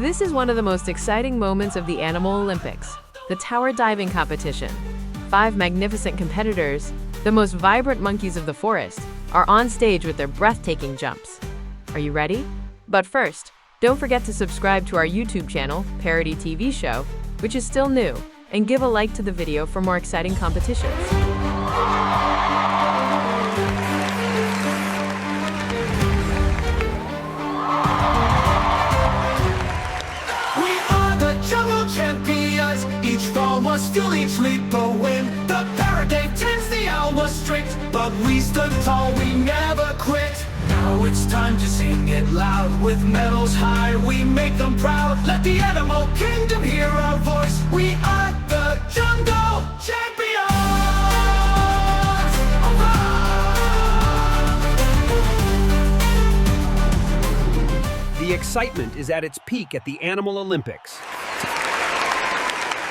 This is one of the most exciting moments of the Animal Olympics, the tower diving competition. 5 magnificent competitors, the most vibrant monkeys of the forest, are on stage with their breathtaking jumps. Are you ready? But first, don't forget to subscribe to our YouTube channel, Parody TV Show, which is still new, and give a like to the video for more exciting competitions. Champions, each fall must fuel each leap to win. The parody tends the owl was strict, but we stood tall, we never quit. Now it's time to sing it loud, with medals high, we make them proud. Let the animal kingdom hear our voice. We are the jungle champions. The excitement is at its peak at the Animal Olympics.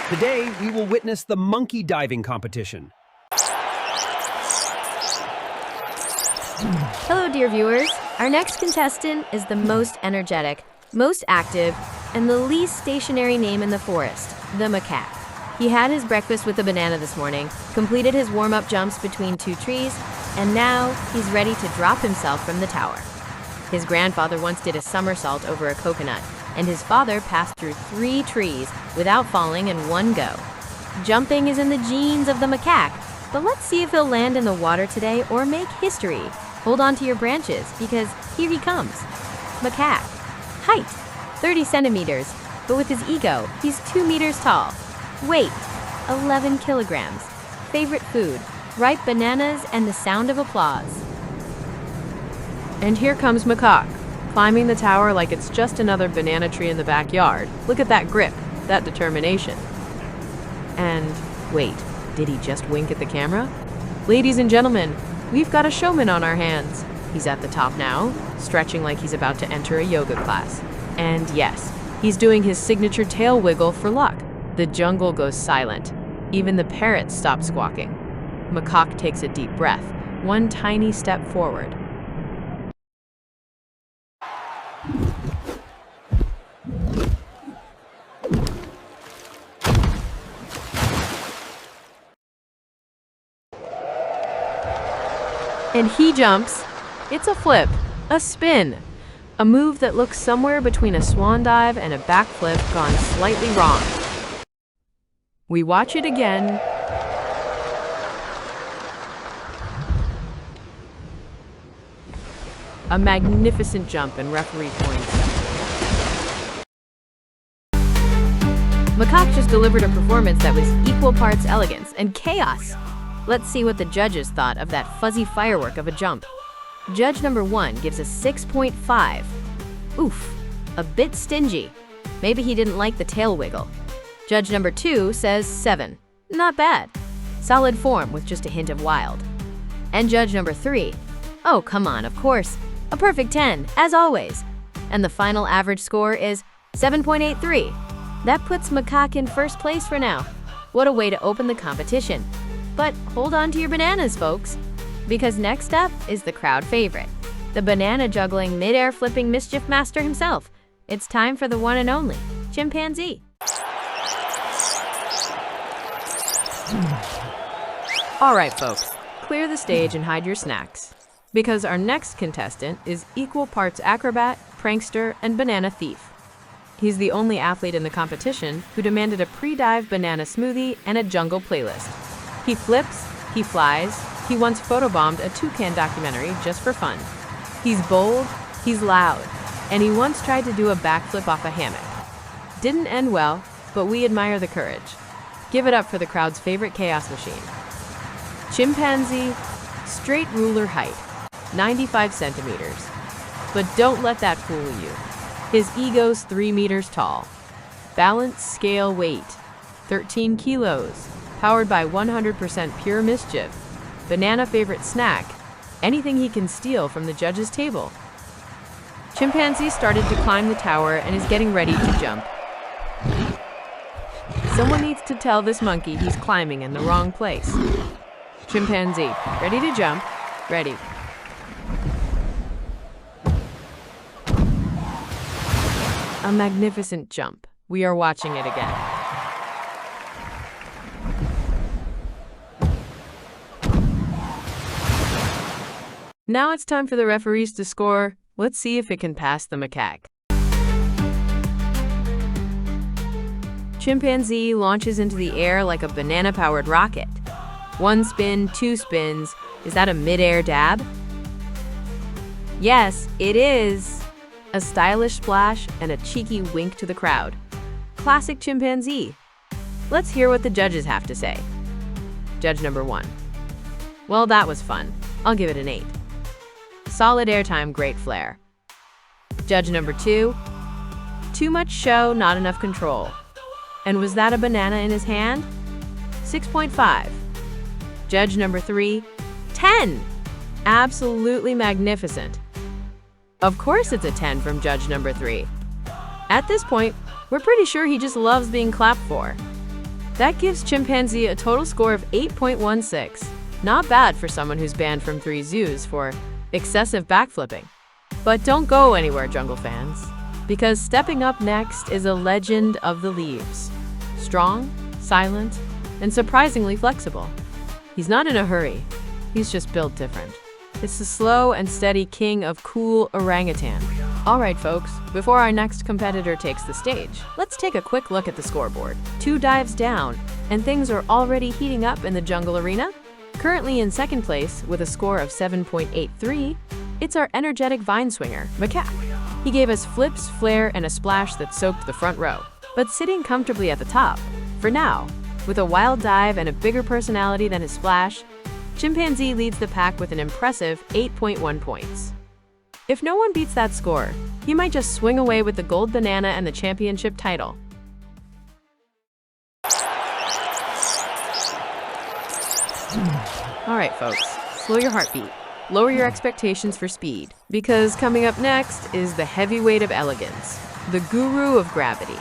Today, we will witness the monkey diving competition. Hello, dear viewers. Our next contestant is the most energetic, most active, and the least stationary name in the forest, the macaque. He had his breakfast with a banana this morning, completed his warm-up jumps between 2 trees, and now he's ready to drop himself from the tower. His grandfather once did a somersault over a coconut, and his father passed through 3 trees without falling in one go. Jumping is in the genes of the macaque, but let's see if he'll land in the water today or make history. Hold on to your branches, because here he comes. Macaque. Height, 30 centimeters, but with his ego, he's 2 meters tall. Weight, 11 kilograms. Favorite food, ripe bananas and the sound of applause. And here comes Macaque, climbing the tower like it's just another banana tree in the backyard. Look at that grip, that determination. And wait, did he just wink at the camera? Ladies and gentlemen, we've got a showman on our hands. He's at the top now, stretching like he's about to enter a yoga class. And yes, he's doing his signature tail wiggle for luck. The jungle goes silent. Even the parrots stop squawking. Macaque takes a deep breath, one tiny step forward. And he jumps. It's a flip, a spin, a move that looks somewhere between a swan dive and a backflip gone slightly wrong. We watch it again. A magnificent jump, and referee points. Macaque just delivered a performance that was equal parts elegance and chaos. Let's see what the judges thought of that fuzzy firework of a jump. Judge number 1 gives a 6.5. Oof, a bit stingy. Maybe he didn't like the tail wiggle. Judge number 2 says 7. Not bad. Solid form with just a hint of wild. And judge number 3, oh, come on, of course. A perfect 10, as always. And the final average score is 7.83. That puts Macaque in first place for now. What a way to open the competition. But hold on to your bananas, folks, because next up is the crowd favorite, the banana juggling, mid-air flipping mischief master himself. It's time for the one and only Chimpanzee. All right, folks, clear the stage and hide your snacks, because our next contestant is equal parts acrobat, prankster, and banana thief. He's the only athlete in the competition who demanded a pre-dive banana smoothie and a jungle playlist. He flips, he flies, he once photobombed a toucan documentary just for fun. He's bold, he's loud, and he once tried to do a backflip off a hammock. Didn't end well, but we admire the courage. Give it up for the crowd's favorite chaos machine. Chimpanzee, straight ruler height, 95 centimeters. But don't let that fool you. His ego's 3 meters tall. Balance scale weight, 13 kilos. Powered by 100% pure mischief. Banana favorite snack, anything he can steal from the judge's table. Chimpanzee started to climb the tower and is getting ready to jump. Someone needs to tell this monkey he's climbing in the wrong place. Chimpanzee, ready to jump? Ready. A magnificent jump. We are watching it again. Now it's time for the referees to score. Let's see if it can pass the macaque. Chimpanzee launches into the air like a banana-powered rocket. 1 spin, 2 spins. Is that a mid-air dab? Yes, it is. A stylish splash and a cheeky wink to the crowd. Classic chimpanzee. Let's hear what the judges have to say. Judge number 1. Well, that was fun. I'll give it an 8. Solid airtime, great flair. Judge number 2. Too much show, not enough control. And was that a banana in his hand? 6.5. Judge number 3. 10. Absolutely magnificent. Of course it's a 10 from judge number 3. At this point, we're pretty sure he just loves being clapped for. That gives Chimpanzee a total score of 8.16. Not bad for someone who's banned from 3 zoos for excessive backflipping. But don't go anywhere, jungle fans, because stepping up next is a legend of the leaves. Strong, silent, and surprisingly flexible. He's not in a hurry. He's just built different. It's the slow and steady king of cool orangutan. All right, folks, before our next competitor takes the stage, let's take a quick look at the scoreboard. 2 dives down, and things are already heating up in the jungle arena. Currently in second place with a score of 7.83, it's our energetic vine swinger, Macaque. He gave us flips, flair, and a splash that soaked the front row. But sitting comfortably at the top, for now, with a wild dive and a bigger personality than his splash, Chimpanzee leads the pack with an impressive 8.1 points. If no one beats that score, he might just swing away with the gold banana and the championship title. All right, folks, slow your heartbeat. Lower your expectations for speed, because coming up next is the heavyweight of elegance, the guru of gravity,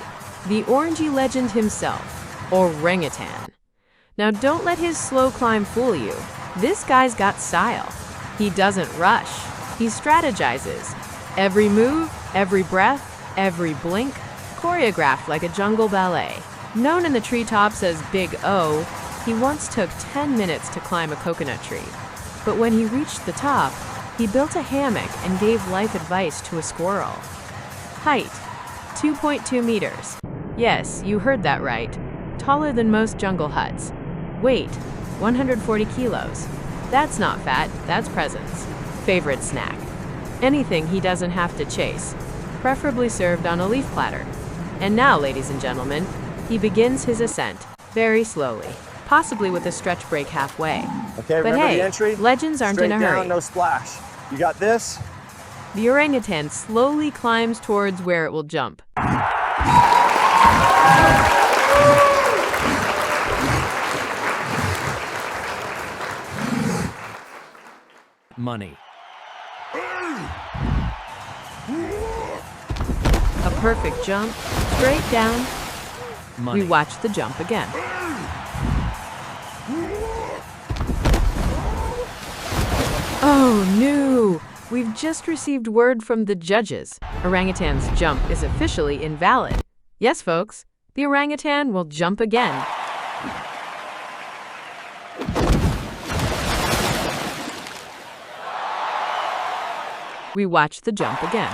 the orangey legend himself, Orangutan. Now don't let his slow climb fool you. This guy's got style. He doesn't rush. He strategizes. Every move, every breath, every blink, choreographed like a jungle ballet. Known in the treetops as Big O, he once took 10 minutes to climb a coconut tree. But when he reached the top, he built a hammock and gave life advice to a squirrel. Height, 2.2 meters. Yes, you heard that right. Taller than most jungle huts. Weight, 140 kilos. That's not fat, that's presence. Favorite snack. Anything he doesn't have to chase, preferably served on a leaf platter. And now, ladies and gentlemen, he begins his ascent, very slowly, possibly with a stretch break halfway. Okay, But remember hey, the entry? legends aren't in a Straight hurry. down, no splash. You got this? The orangutan slowly climbs towards where it will jump. Money. A perfect jump, straight down. Money. We watch the jump again. Oh no! We've just received word from the judges. Orangutan's jump is officially invalid. Yes, folks, the orangutan will jump again. We watch the jump again.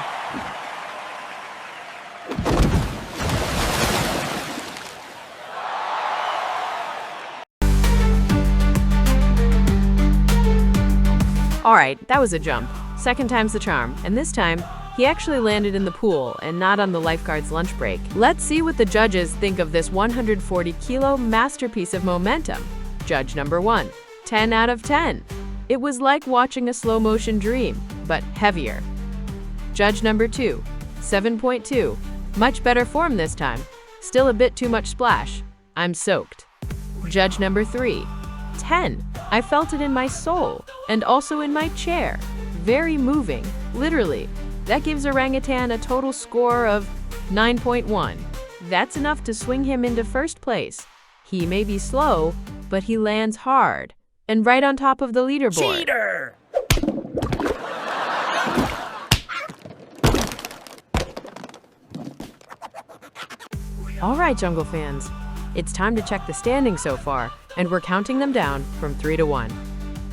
All right, that was a jump. Second time's the charm, and this time, he actually landed in the pool and not on the lifeguard's lunch break. Let's see what the judges think of this 140-kilo masterpiece of momentum. Judge number 1, 10 out of 10. It was like watching a slow-motion dream, but heavier. Judge number 2, 7.2. Much better form this time. Still a bit too much splash. I'm soaked. Judge number 3, 10. I felt it in my soul and also in my chair. Very moving, literally. That gives orangutan a total score of 9.1. That's enough to swing him into first place. He may be slow, but he lands hard and right on top of the leaderboard. Cheater! All right, jungle fans, it's time to check the standings so far, and we're counting them down from 3 to 1.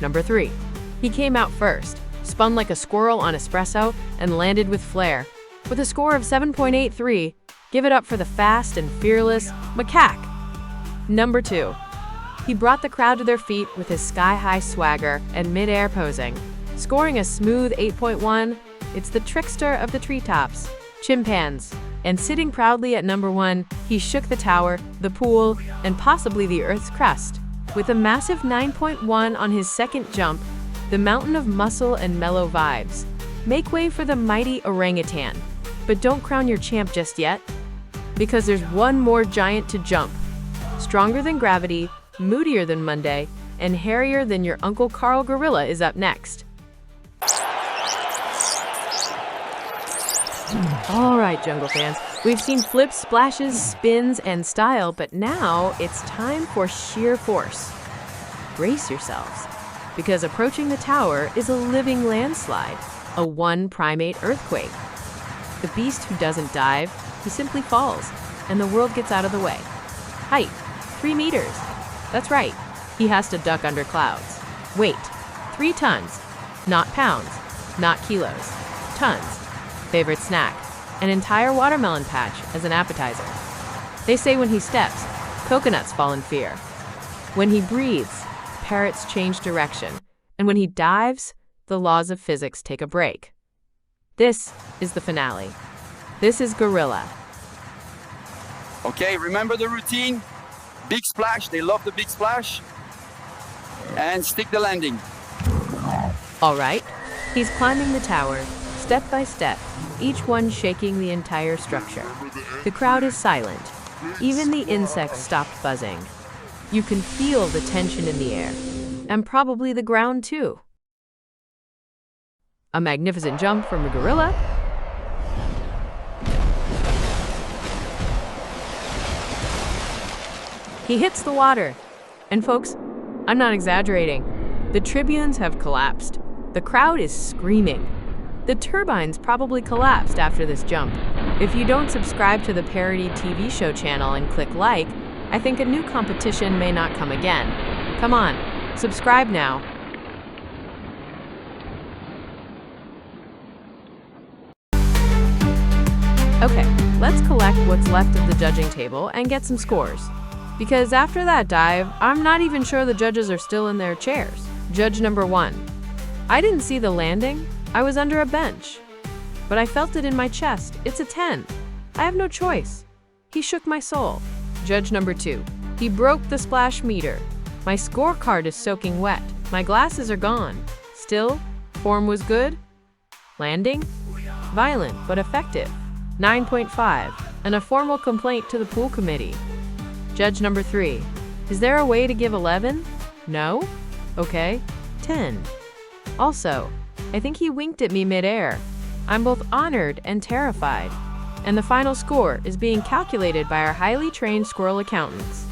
Number 3. He came out first, spun like a squirrel on espresso, and landed with flair. With a score of 7.83, give it up for the fast and fearless Macaque. Number 2. He brought the crowd to their feet with his sky-high swagger and mid-air posing. Scoring a smooth 8.1, it's the trickster of the treetops, Chimpanzee. And sitting proudly at number 1, he shook the tower, the pool, and possibly the Earth's crust. With a massive 9.1 on his second jump, the mountain of muscle and mellow vibes. Make way for the mighty orangutan. But don't crown your champ just yet, because there's one more giant to jump. Stronger than gravity, moodier than Monday, and hairier than your Uncle Carl gorilla is up next. All right, jungle fans, we've seen flips, splashes, spins, and style, but now it's time for sheer force. Brace yourselves, because approaching the tower is a living landslide, a one primate earthquake. The beast who doesn't dive, he simply falls, and the world gets out of the way. Height, 3 meters. That's right, he has to duck under clouds. Weight, 3 tons. Not pounds, not kilos, tons. Favorite snack, an entire watermelon patch as an appetizer. They say when he steps, coconuts fall in fear. When he breathes, parrots change direction. And when he dives, the laws of physics take a break. This is the finale. This is gorilla. Okay, remember the routine? Big splash, they love the big splash. And stick the landing. All right, he's climbing the tower, step by step, each one shaking the entire structure. The crowd is silent. Even the insects stopped buzzing. You can feel the tension in the air, and probably the ground too. A magnificent jump from a gorilla. He hits the water. And folks, I'm not exaggerating. The tribunes have collapsed. The crowd is screaming. The turbines probably collapsed after this jump. If you don't subscribe to the parody TV show channel and click like, I think a new competition may not come again. Come on, subscribe now. Okay, let's collect what's left of the judging table and get some scores. Because after that dive, I'm not even sure the judges are still in their chairs. Judge number 1. I didn't see the landing. I was under a bench. But I felt it in my chest. It's a 10. I have no choice. He shook my soul. Judge number 2. He broke the splash meter. My scorecard is soaking wet. My glasses are gone. Still, form was good. Landing? Violent but effective. 9.5. And a formal complaint to the pool committee. Judge number 3. Is there a way to give 11? No? Okay. 10. Also, I think he winked at me mid-air. I'm both honored and terrified. And the final score is being calculated by our highly trained squirrel accountants.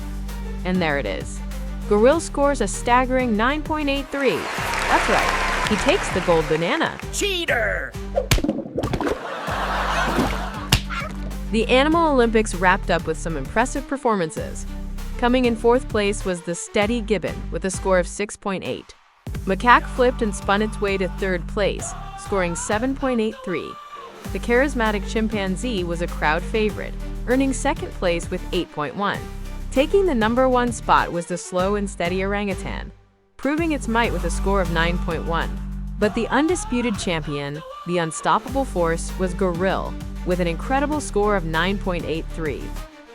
And there it is. Gorilla scores a staggering 9.83. That's right. He takes the gold banana. Cheater! The Animal Olympics wrapped up with some impressive performances. Coming in 4th place was the steady Gibbon with a score of 6.8. Macaque flipped and spun its way to 3rd place, scoring 7.83. The charismatic Chimpanzee was a crowd favorite, earning 2nd place with 8.1. Taking the number 1 spot was the slow and steady orangutan, proving its might with a score of 9.1. But the undisputed champion, the unstoppable force, was gorilla, with an incredible score of 9.83,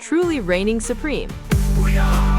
truly reigning supreme. We are